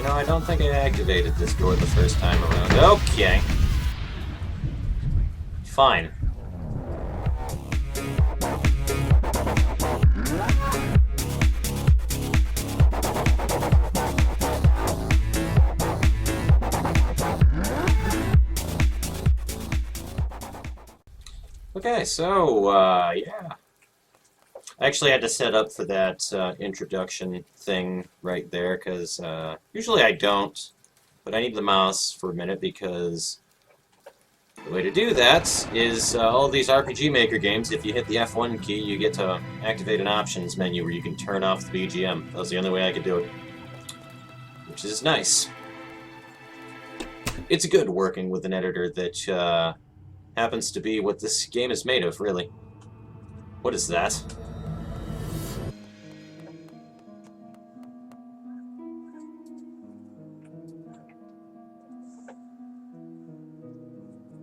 know, I don't think I activated this door the first time around. Okay. Fine. Okay, so, yeah. I actually had to set up for that introduction thing right there, because usually I don't, but I need the mouse for a minute, because the way to do that is all these RPG Maker games, if you hit the F1 key, you get to activate an options menu where you can turn off the BGM. That was the only way I could do it, which is nice. It's good working with an editor that happens to be what this game is made of, really. What is that?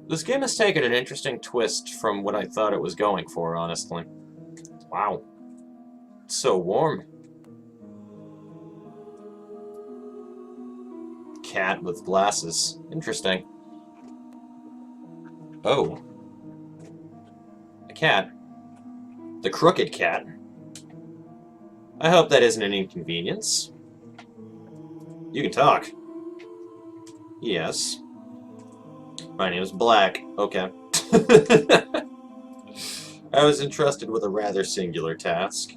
This game has taken an interesting twist from what I thought it was going for, honestly. Wow. It's so warm. Cat with glasses. Interesting. Oh. A cat. The crooked cat. I hope that isn't an inconvenience. You can talk. Yes. My name is Black. Okay. I was entrusted with a rather singular task.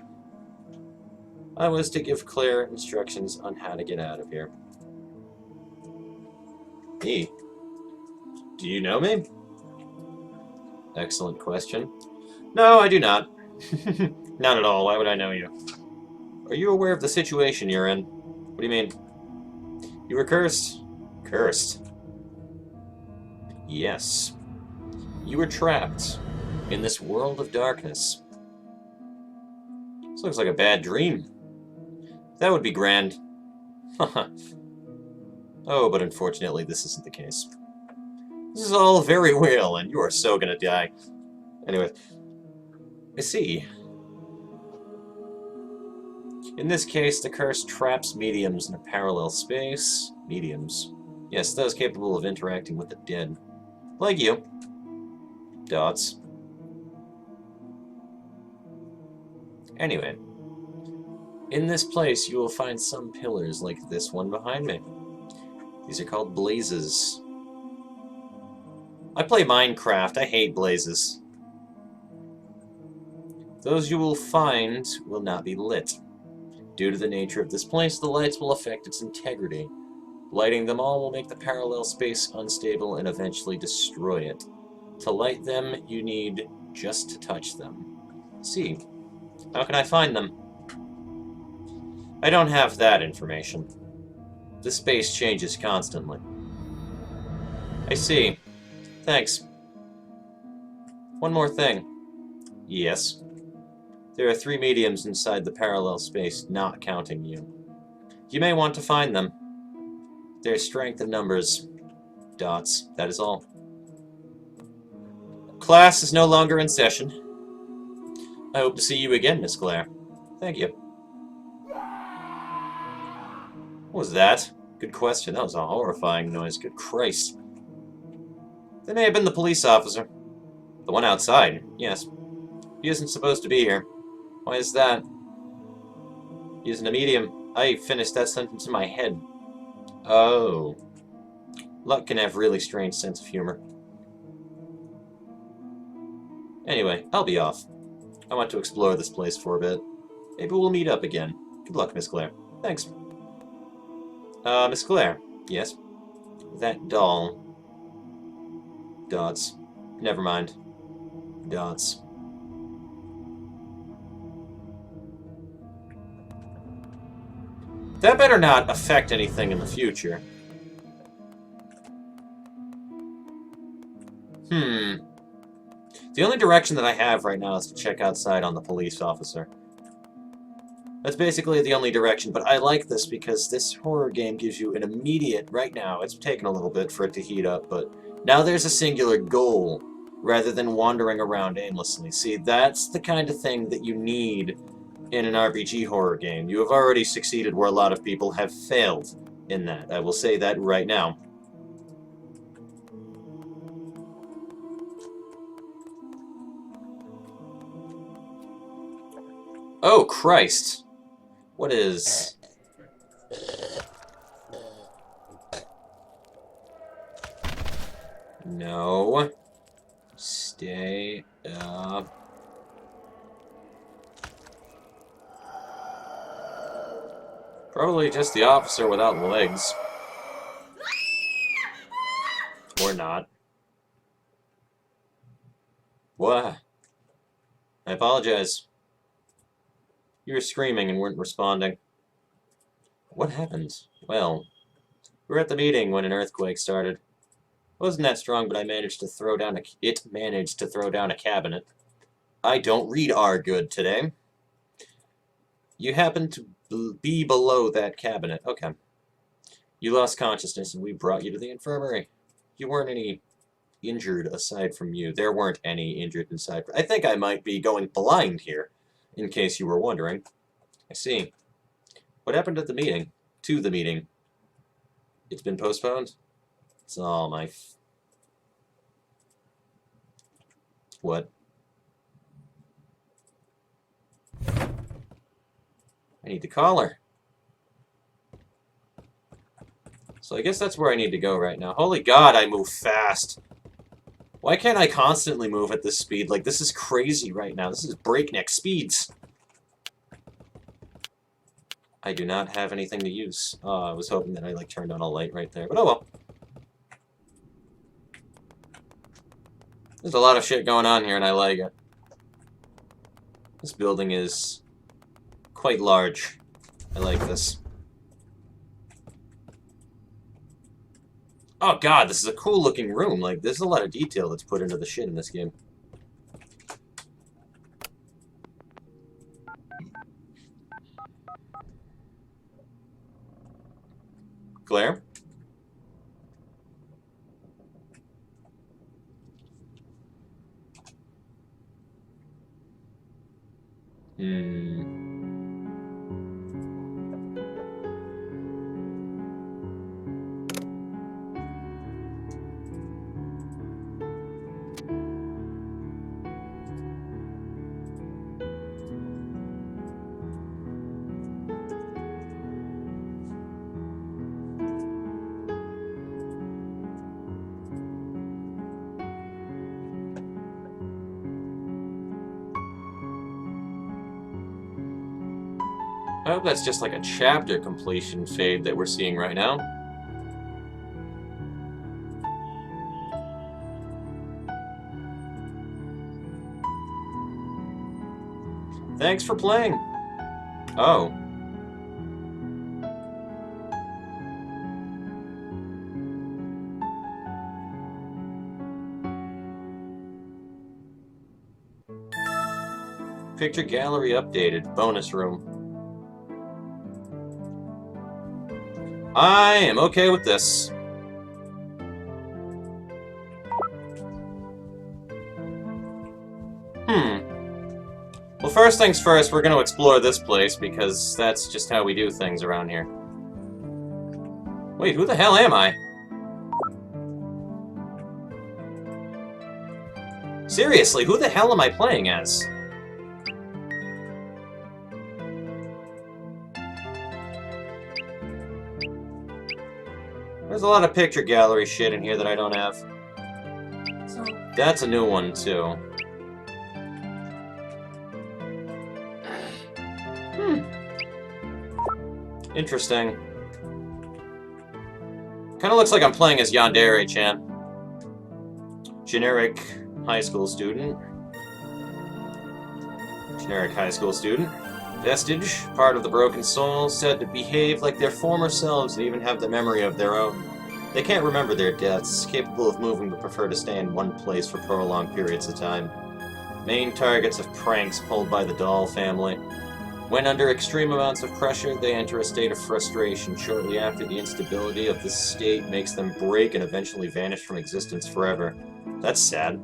I was to give Claire instructions on how to get out of here. Me? Do you know me? Excellent question. No, I do not. Not at all. Why would I know you? Are you aware of the situation you're in? What do you mean? You were cursed? Cursed? Yes. You were trapped in this world of darkness. This looks like a bad dream. That would be grand. Oh, but unfortunately this isn't the case. This is all very real, and you are so gonna die. Anyway, I see. In this case, the curse traps mediums in a parallel space. Mediums. Yes, those capable of interacting with the dead. Like you. Dots. Anyway. In this place, you will find some pillars like this one behind me. These are called blazes. I play Minecraft. I hate blazes. Those you will find will not be lit. Due to the nature of this place, the lights will affect its integrity. Lighting them all will make the parallel space unstable and eventually destroy it. To light them, you need just to touch them. See, how can I find them? I don't have that information. The space changes constantly. I see. Thanks. One more thing. Yes. There are 3 mediums inside the parallel space, not counting you. You may want to find them. Their strength in numbers. Dots. That is all. Class is no longer in session. I hope to see you again, Miss Claire. Thank you. What was that? Good question. That was a horrifying noise. Good Christ. They may have been the police officer. The one outside. Yes. He isn't supposed to be here. Why is that? He isn't a medium. I finished that sentence in my head. Oh. Luck can have really strange sense of humor. Anyway, I'll be off. I want to explore this place for a bit. Maybe we'll meet up again. Good luck, Miss Claire. Thanks. Miss Claire. Yes? That doll. Dots. Never mind. Dots. That better not affect anything in the future. The only direction that I have right now is to check outside on the police officer. That's basically the only direction, but I like this because this horror game gives you an immediate, right now, it's taken a little bit for it to heat up, but now there's a singular goal, rather than wandering around aimlessly. See, that's the kind of thing that you need in an RPG horror game. You have already succeeded where a lot of people have failed. in that. I will say that right now. Oh, Christ. What is... No. Stay up. Probably just the officer without legs. Or not. What? I apologize. You were screaming and weren't responding. What happened? Well, we were at the meeting when an earthquake started. It wasn't that strong, but it managed to throw down a cabinet. I don't read R good today. You happened to be below that cabinet. Okay. You lost consciousness and we brought you to the infirmary. You weren't any injured aside from you. There weren't any injured inside. I think I might be going blind here, in case you were wondering. I see. What happened at the meeting? To the meeting? It's been postponed? It's all my... What? I need to call her. So I guess that's where I need to go right now. Holy God, I move fast. Why can't I constantly move at this speed? Like, this is crazy right now. This is breakneck speeds. I do not have anything to use. I was hoping that I, like, turned on a light right there. But oh well. There's a lot of shit going on here, and I like it. This building is quite large. I like this. Oh God, this is a cool looking room. Like, there's a lot of detail that's put into the shit in this game. Claire? I hope that's just like a chapter completion fade that we're seeing right now. Thanks for playing. Oh. Picture gallery updated. Bonus room. I am okay with this. Well, first things first, we're going to explore this place because that's just how we do things around here. Wait, who the hell am I? Seriously, who the hell am I playing as? There's a lot of picture gallery shit in here that I don't have. That's a new one, too. Interesting. Kinda looks like I'm playing as Yandere-chan. Generic high school student. Generic high school student. Vestige, part of the broken soul, said to behave like their former selves and even have the memory of their own. They can't remember their deaths, capable of moving but prefer to stay in one place for prolonged periods of time. Main targets of pranks pulled by the Doll family. When under extreme amounts of pressure, they enter a state of frustration. Shortly after, the instability of this state makes them break and eventually vanish from existence forever. That's sad.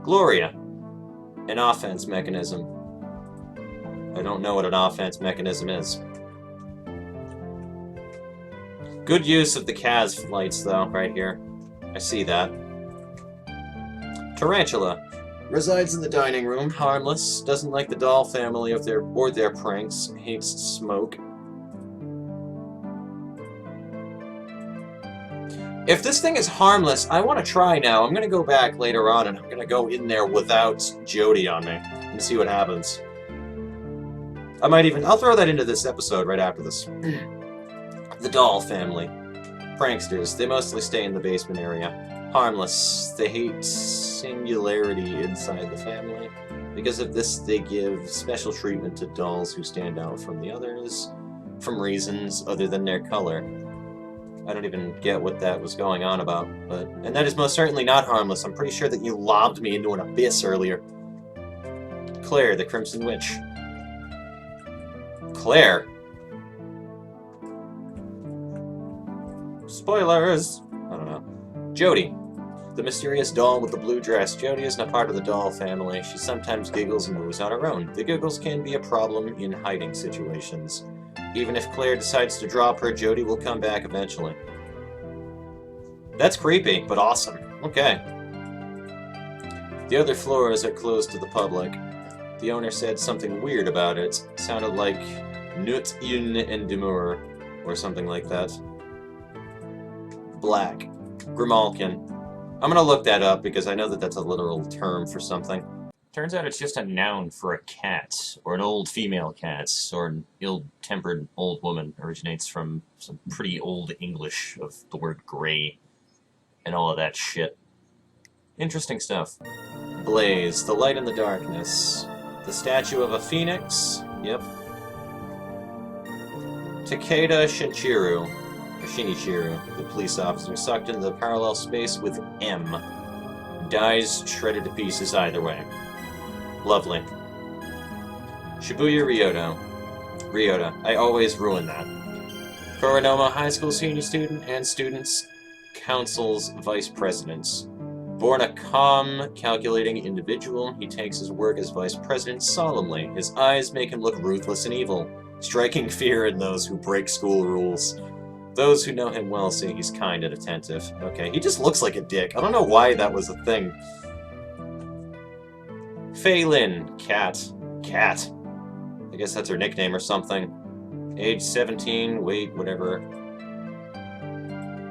Gloria. An offense mechanism. I don't know what an offense mechanism is. Good use of the Kaz lights, though, right here. I see that. Tarantula. Resides in the dining room, harmless, doesn't like the doll family of their pranks, hates smoke. If this thing is harmless, I want to try now. I'm going to go back later on and I'm going to go in there without Jody on me and see what happens. I'll throw that into this episode right after this. The doll family. Pranksters. They mostly stay in the basement area. Harmless. They hate singularity inside the family. Because of this, they give special treatment to dolls who stand out from the others, from reasons other than their color. I don't even get what that was going on about, and that is most certainly not harmless. I'm pretty sure that you lobbed me into an abyss earlier. Claire, the Crimson Witch. Claire? Spoilers! I don't know. Jody. The mysterious doll with the blue dress. Jody isn't a part of the doll family. She sometimes giggles and moves on her own. The giggles can be a problem in hiding situations. Even if Claire decides to drop her, Jody will come back eventually. That's creepy, but awesome. Okay. The other floors are closed to the public. The owner said something weird about it. It sounded like Nut in and Demur, or something like that. Black. Grimalkin. I'm gonna look that up because I know that that's a literal term for something. Turns out it's just a noun for a cat, or an old female cat, or an ill-tempered old woman. Originates from some pretty old English of the word grey, and all of that shit. Interesting stuff. Blaze, the light in the darkness. The statue of a phoenix, yep. Takeda Shinichiro, or Shinichiro, the police officer, sucked into the parallel space with M. Dies shredded to pieces either way. Lovely. Shibuya Ryota. I always ruin that. Koronoma High School senior student and Students' Council's vice president. Born a calm, calculating individual, he takes his work as vice president solemnly. His eyes make him look ruthless and evil, striking fear in those who break school rules. Those who know him well say he's kind and attentive. Okay, he just looks like a dick. I don't know why that was a thing. Fei Lin, cat. Cat. I guess that's her nickname or something. Age 17, weight, whatever.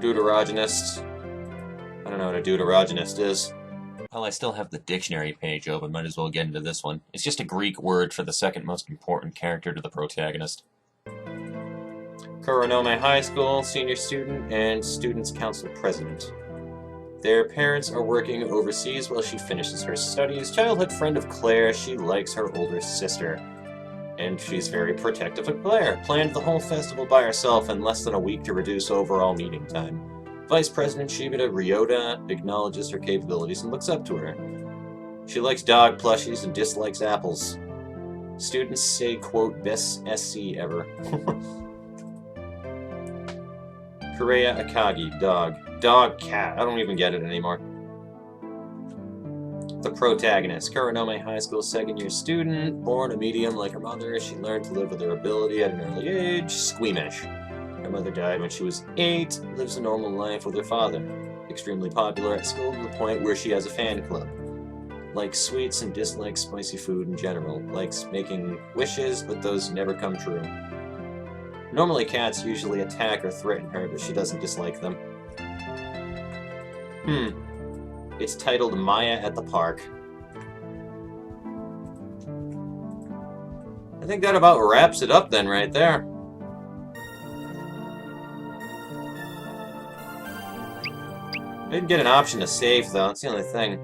Deuterogenist. I don't know what a deuterogenist is. Well, I still have the dictionary page open, might as well get into this one. It's just a Greek word for the second most important character to the protagonist. Koronome High School, senior student, and Students' Council president. Their parents are working overseas while she finishes her studies. Childhood friend of Claire, she likes her older sister. And she's very protective of Claire. Planned the whole festival by herself in less than a week to reduce overall meeting time. Vice President Shibata Ryota acknowledges her capabilities and looks up to her. She likes dog plushies and dislikes apples. Students say, quote, best SC ever. Kureya Akagi, dog. Dog, cat. I don't even get it anymore. The protagonist, Koronome High School second-year student, born a medium like her mother. She learned to live with her ability at an early age. Squeamish. Her mother died when she was 8. Lives a normal life with her father. Extremely popular at school to the point where she has a fan club. Likes sweets and dislikes spicy food in general. Likes making wishes, but those never come true. Normally cats usually attack or threaten her, but she doesn't dislike them. It's titled Maya at the Park. I think that about wraps it up then, right there. I didn't get an option to save, though. That's the only thing.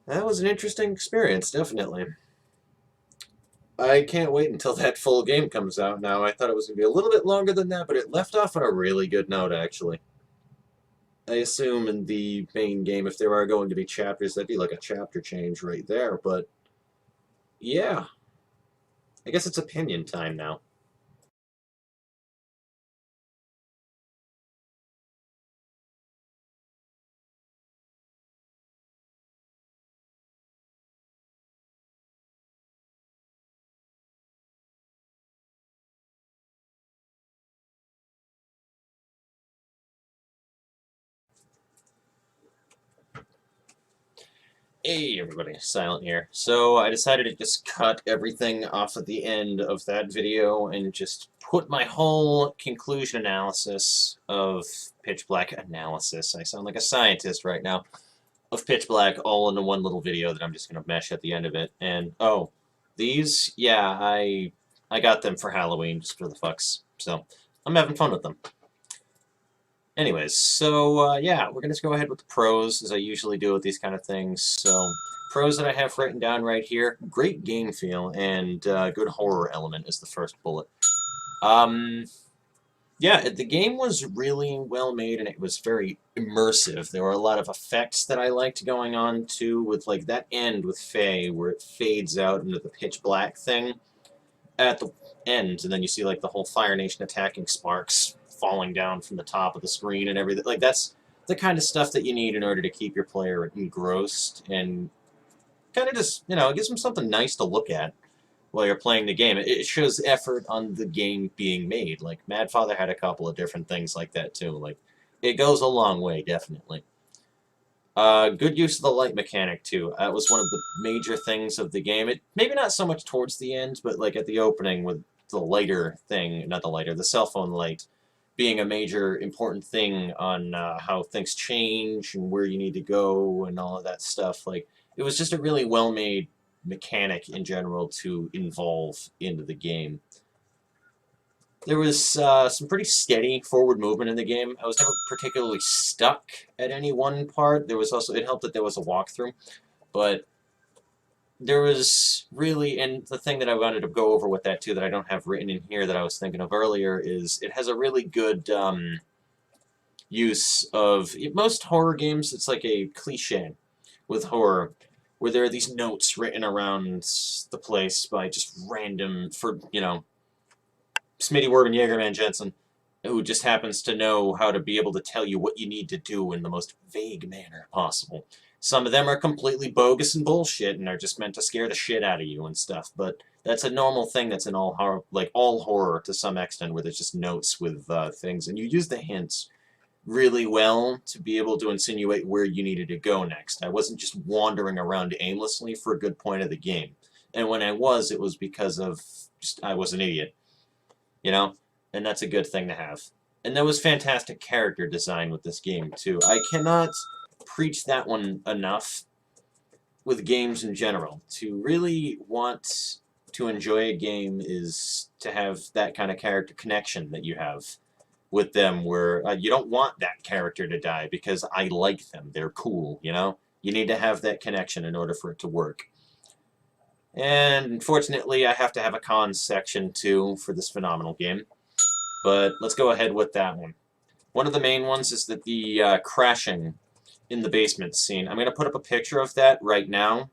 That was an interesting experience, definitely. I can't wait until that full game comes out now. I thought it was going to be a little bit longer than that, but it left off on a really good note, actually. I assume in the main game, if there are going to be chapters, that'd be like a chapter change right there, but yeah. I guess it's opinion time now. Hey everybody, Silent here. So I decided to just cut everything off at the end of that video and just put my whole conclusion analysis of Pitch Black analysis. I sound like a scientist right now. Of Pitch Black all into one little video that I'm just gonna mesh at the end of it. And oh, these, yeah, I got them for Halloween just for the fucks. So I'm having fun with them. Anyways, so yeah, we're going to go ahead with the pros, as I usually do with these kind of things. So, pros that I have written down right here, great game feel, and good horror element is the first bullet. Um, yeah, the game was really well made, and it was very immersive. There were a lot of effects that I liked going on, too, with like that end with Faye, where it fades out into the pitch black thing at the end, and then you see like the whole Fire Nation attacking sparks falling down from the top of the screen and everything. Like that's the kind of stuff that you need in order to keep your player engrossed and kind of just, it gives them something nice to look at while you're playing the game. It shows effort on the game being made. Like Mad Father had a couple of different things like that too. Like it goes a long way, definitely. Good use of the light mechanic too. That was one of the major things of the game. It maybe not so much towards the end, but like at the opening with the lighter thing, not the lighter, the cell phone light being a major important thing on how things change and where you need to go and all of that stuff. Like it was just a really well-made mechanic in general to involve into the game. There was some pretty steady forward movement in the game. I was never particularly stuck at any one part. There was also, it helped that there was a walkthrough, but there was really, and the thing that I wanted to go over with that too that I don't have written in here that I was thinking of earlier is it has a really good use of, most horror games, it's like a cliche with horror, where there are these notes written around the place by just random, for, Smitty Werben Jaegerman Jensen, who just happens to know how to be able to tell you what you need to do in the most vague manner possible. Some of them are completely bogus and bullshit and are just meant to scare the shit out of you and stuff, but that's a normal thing that's in all horror, like all horror to some extent, where there's just notes with things, and you use the hints really well to be able to insinuate where you needed to go next. I wasn't just wandering around aimlessly for a good point of the game. And when I was, it was because of just I was an idiot. And that's a good thing to have. And there was fantastic character design with this game, too. I cannot preach that one enough with games in general. To really want to enjoy a game is to have that kind of character connection that you have with them, where you don't want that character to die because I like them. They're cool, You need to have that connection in order for it to work. And unfortunately, I have to have a cons section, too, for this phenomenal game. But let's go ahead with that one. One of the main ones is that the crashing in the basement scene. I'm going to put up a picture of that right now.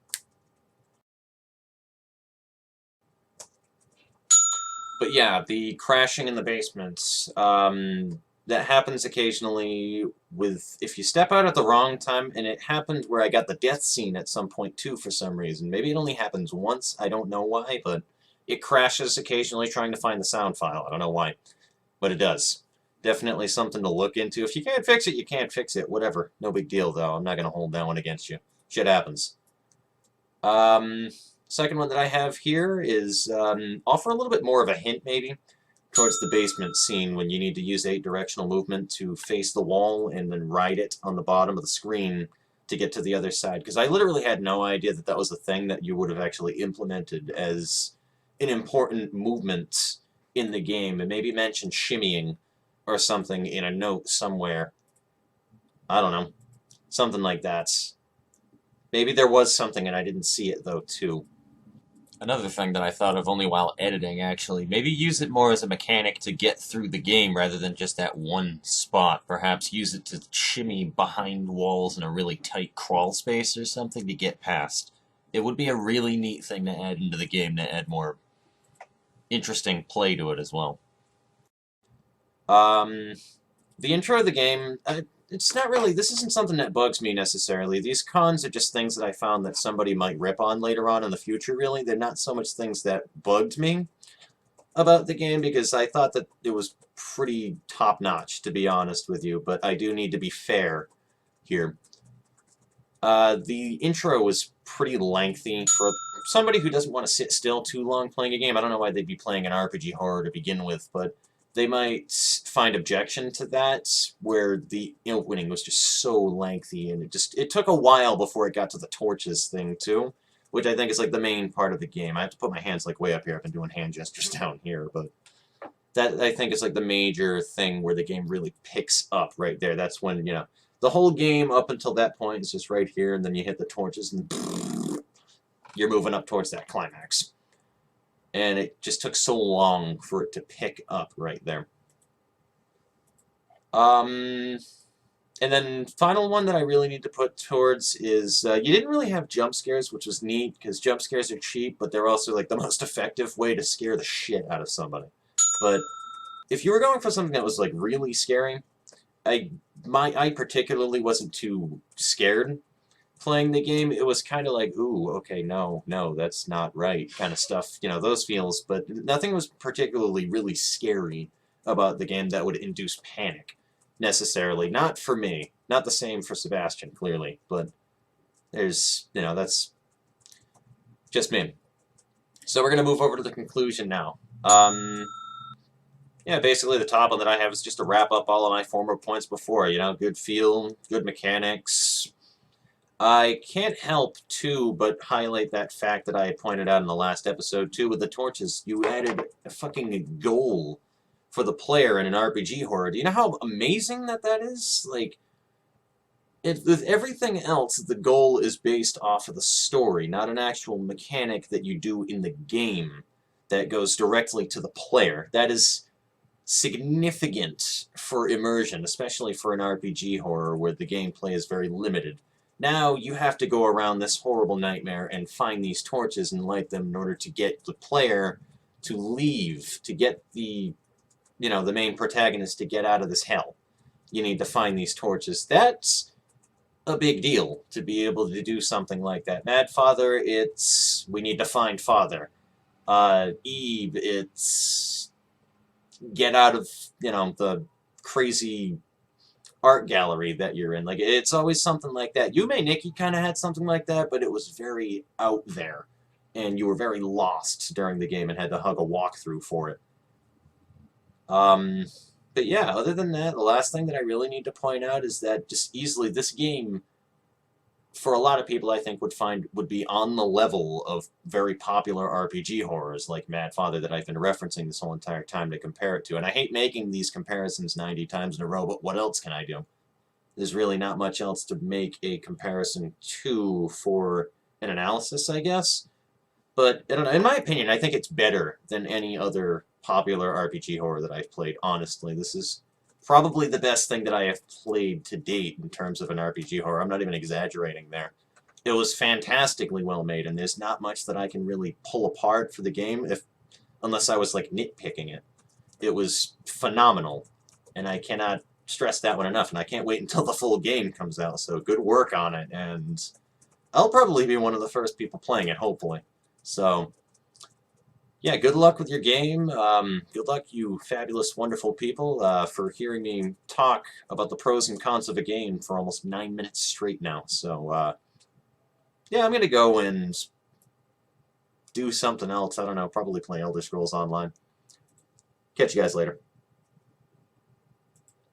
But yeah, the crashing in the basement, that happens occasionally with, if you step out at the wrong time, and it happened where I got the death scene at some point too for some reason. Maybe it only happens once, I don't know why, but it crashes occasionally trying to find the sound file. I don't know why, but it does. Definitely something to look into. If you can't fix it, you can't fix it. Whatever. No big deal, though. I'm not going to hold that one against you. Shit happens. Second one that I have here is offer a little bit more of a hint, maybe, towards the basement scene when you need to use 8-directional movement to face the wall and then ride it on the bottom of the screen to get to the other side. Because I literally had no idea that that was a thing that you would have actually implemented as an important movement in the game, and maybe mentioned shimmying or something in a note somewhere. I don't know. Something like that. Maybe there was something and I didn't see it, though, too. Another thing that I thought of only while editing, actually, maybe use it more as a mechanic to get through the game rather than just that one spot. Perhaps use it to shimmy behind walls in a really tight crawl space or something to get past. It would be a really neat thing to add into the game to add more interesting play to it as well. The intro of the game, it's not really, this isn't something that bugs me necessarily. These cons are just things that I found that somebody might rip on later on in the future, really. They're not so much things that bugged me about the game, because I thought that it was pretty top-notch, to be honest with you, but I do need to be fair here. The intro was pretty lengthy for somebody who doesn't want to sit still too long playing a game. I don't know why they'd be playing an RPG horror to begin with, but they might find objection to that, where the opening was just so lengthy, and it took a while before it got to the torches thing too, which I think is like the main part of the game. I have to put my hands like way up here. I've been doing hand gestures down here, but that I think is like the major thing where the game really picks up right there. That's when, the whole game up until that point is just right here, and then you hit the torches and you're moving up towards that climax. And it just took so long for it to pick up right there. And then final one that I really need to put towards is you didn't really have jump scares, which was neat, because jump scares are cheap, but they're also like the most effective way to scare the shit out of somebody. But if you were going for something that was like really scary, I particularly wasn't too scared playing the game. It was kind of like, ooh, okay, no, that's not right, kind of stuff, those feels, but nothing was particularly really scary about the game that would induce panic, necessarily. Not for me. Not the same for Sebastian, clearly, but there's, that's just me. So we're going to move over to the conclusion now. Yeah, basically the top one that I have is just to wrap up all of my former points before, good feel, good mechanics. I can't help, too, but highlight that fact that I had pointed out in the last episode, too, with the torches. You added a fucking goal for the player in an RPG horror. Do you know how amazing that is? Like, with everything else, the goal is based off of the story, not an actual mechanic that you do in the game that goes directly to the player. That is significant for immersion, especially for an RPG horror where the gameplay is very limited. Now you have to go around this horrible nightmare and find these torches and light them in order to get the player to leave, to get the main protagonist to get out of this hell. You need to find these torches. That's a big deal to be able to do something like that. Mad Father, it's we need to find Father. Eve, it's get out of, the crazy art gallery that you're in. Like, it's always something like that. Yume Nikki kind of had something like that, but it was very out there, and you were very lost during the game and had to hug a walkthrough for it. But yeah, other than that, the last thing that I really need to point out is that just easily this game, for a lot of people, I think would be on the level of very popular RPG horrors like Mad Father that I've been referencing this whole entire time to compare it to. And I hate making these comparisons 90 times in a row, but what else can I do? There's really not much else to make a comparison to for an analysis, I guess. But in my opinion, I think it's better than any other popular RPG horror that I've played, honestly. This is probably the best thing that I have played to date in terms of an RPG horror. I'm not even exaggerating there. It was fantastically well made, and there's not much that I can really pull apart for the game unless I was like nitpicking it. It was phenomenal, and I cannot stress that one enough, and I can't wait until the full game comes out, so good work on it, and I'll probably be one of the first people playing it, hopefully. So, yeah, good luck with your game. Good luck, you fabulous, wonderful people, for hearing me talk about the pros and cons of a game for almost 9 minutes straight now. So, yeah, I'm going to go and do something else. I don't know, probably play Elder Scrolls Online. Catch you guys later.